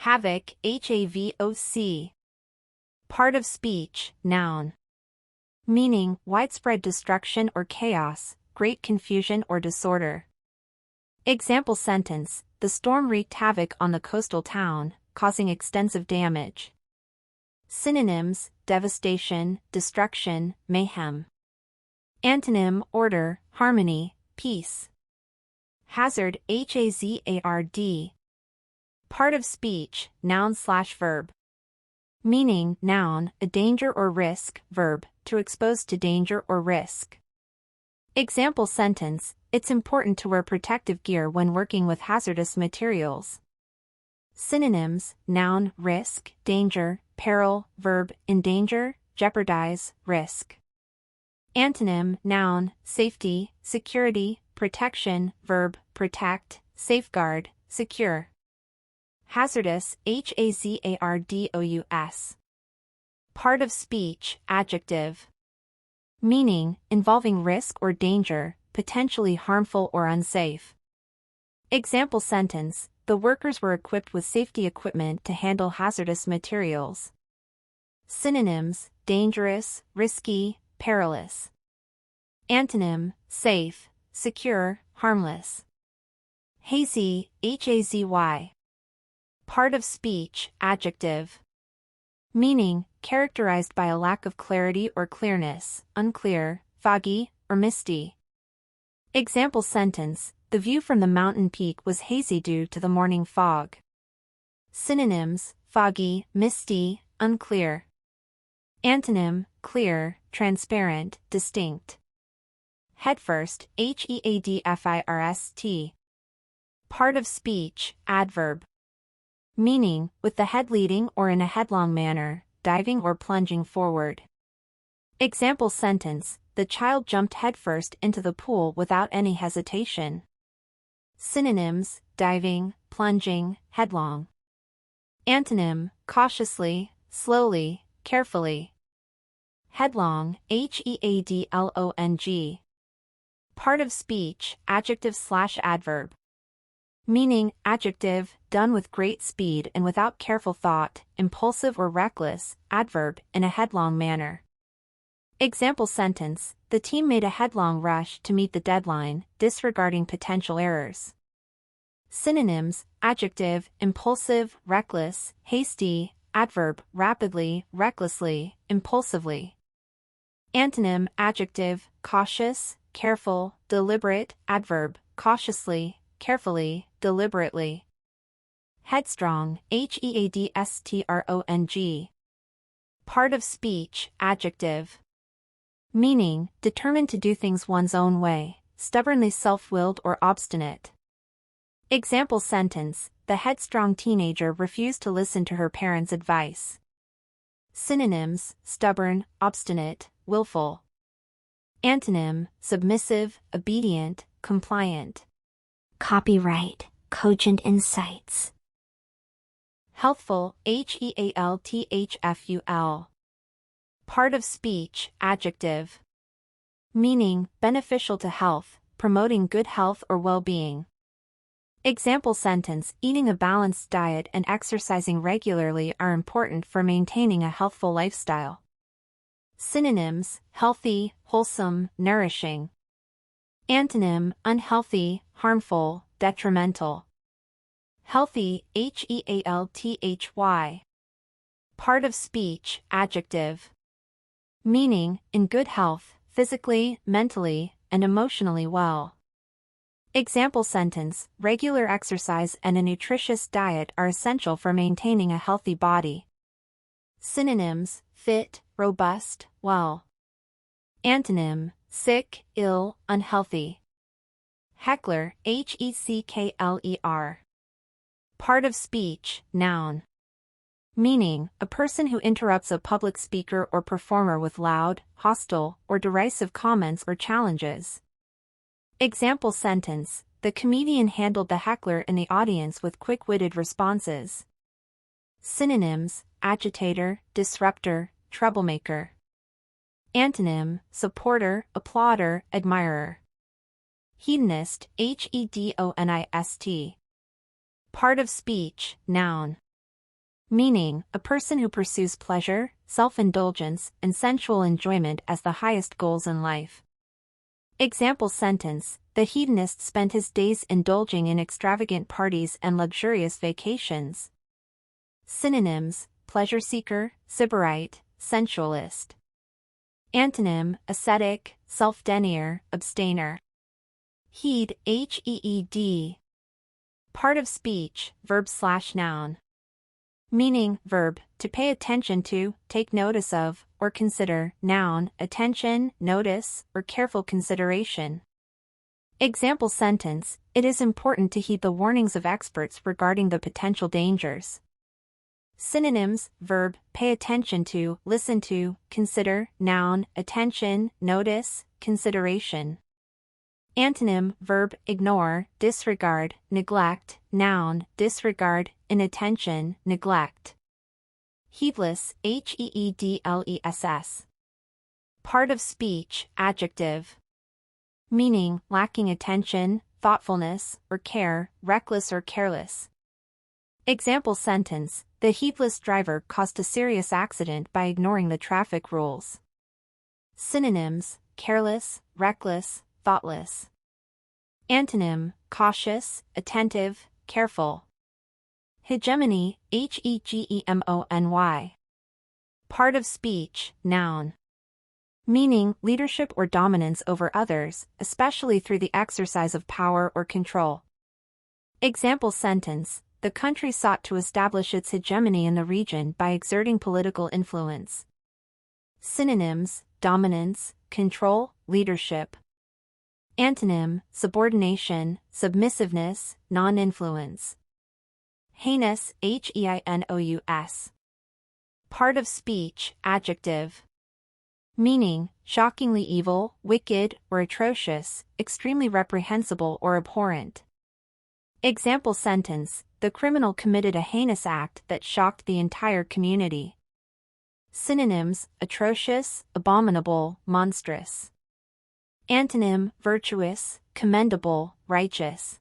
Havoc, Havoc. Part of speech, noun. Meaning, widespread destruction or chaos, great confusion or disorder. Example sentence, the storm wreaked havoc on the coastal town, causing extensive damage. Synonyms, devastation, destruction, mayhem. Antonym, order, harmony, peace. Hazard, hazard. Part of speech, noun/verb. Meaning, noun, a danger or risk, verb, to expose to danger or risk. Example sentence, it's important to wear protective gear when working with hazardous materials. Synonyms, noun, risk, danger, peril, verb, endanger, jeopardize, risk. Antonym, noun, safety, security, protection, verb, protect, safeguard, secure. Hazardous, hazardous. Part of speech, adjective. Meaning, involving risk or danger, potentially harmful or unsafe. Example sentence, the workers were equipped with safety equipment to handle hazardous materials. Synonyms, dangerous, risky, perilous. Antonym, safe, secure, harmless. Hazy, hazy. Part of speech, adjective. Meaning, characterized by a lack of clarity or clearness, unclear, foggy, or misty. Example sentence, the view from the mountain peak was hazy due to the morning fog. Synonyms, foggy, misty, unclear. Antonym, clear, transparent, distinct. Headfirst, headfirst. Part of speech, adverb. Meaning, with the head leading or in a headlong manner, diving or plunging forward. Example sentence, the child jumped headfirst into the pool without any hesitation. Synonyms, diving, plunging, headlong. Antonym, cautiously, slowly, carefully. Headlong, headlong. Part of speech, adjective/adverb. Meaning, adjective, done with great speed and without careful thought, impulsive or reckless, adverb, in a headlong manner. Example sentence, the team made a headlong rush to meet the deadline, disregarding potential errors. Synonyms, adjective, impulsive, reckless, hasty, adverb, rapidly, recklessly, impulsively. Antonym, adjective, cautious, careful, deliberate, adverb, cautiously, carefully, deliberately. Headstrong, headstrong. Part of speech, adjective. Meaning, determined to do things one's own way, stubbornly self-willed or obstinate. Example sentence, the headstrong teenager refused to listen to her parents' advice. Synonyms, stubborn, obstinate, willful. Antonym, submissive, obedient, compliant. Copyright, KOGENT INSIGHTS. Healthful, healthful. Part of speech, adjective. Meaning, beneficial to health, promoting good health or well-being. Example sentence, eating a balanced diet and exercising regularly are important for maintaining a healthful lifestyle. Synonyms, healthy, wholesome, nourishing. Antonym, unhealthy, harmful, detrimental. Healthy, healthy. Part of speech, adjective. Meaning, in good health, physically, mentally, and emotionally well. Example sentence, regular exercise and a nutritious diet are essential for maintaining a healthy body. Synonyms, fit, robust, well. Antonym, sick, ill, unhealthy. Heckler, heckler. Part of speech, noun. Meaning, a person who interrupts a public speaker or performer with loud, hostile, or derisive comments or challenges. Example sentence, the comedian handled the heckler in the audience with quick-witted responses. Synonyms, agitator, disruptor, troublemaker. Antonym, supporter, applauder, admirer. Hedonist, hedonist. Part of speech, noun. Meaning, a person who pursues pleasure, self-indulgence, and sensual enjoyment as the highest goals in life. Example sentence: the hedonist spent his days indulging in extravagant parties and luxurious vacations. Synonyms: pleasure seeker, sybarite, sensualist. Antonym: ascetic, self-denier, abstainer. Heed, H-E-E-D. Part of speech, verb/noun. Meaning, verb, to pay attention to, take notice of, or consider. Noun, attention, notice, or careful consideration. Example sentence: it is important to heed the warnings of experts regarding the potential dangers. Synonyms: verb, pay attention to, listen to, consider. Noun, attention, notice, consideration. Antonym: verb, ignore, disregard, neglect. Noun, disregard, inattention, neglect. Heedless, Heedless. Part of speech, adjective. Meaning, lacking attention, thoughtfulness, or care, reckless or careless. Example sentence: the heedless driver caused a serious accident by ignoring the traffic rules. Synonyms: careless, reckless, thoughtless. Antonym: cautious, attentive, careful. Hegemony, Hegemony. Part of speech, noun. Meaning, leadership or dominance over others, especially through the exercise of power or control. Example sentence: the country sought to establish its hegemony in the region by exerting political influence. Synonyms: dominance, control, leadership. Antonym: subordination, submissiveness, non-influence. Heinous, Heinous. Part of speech, adjective. Meaning, shockingly evil, wicked, or atrocious, extremely reprehensible or abhorrent. Example sentence: the criminal committed a heinous act that shocked the entire community. Synonyms: atrocious, abominable, monstrous. Antonym: virtuous, commendable, righteous.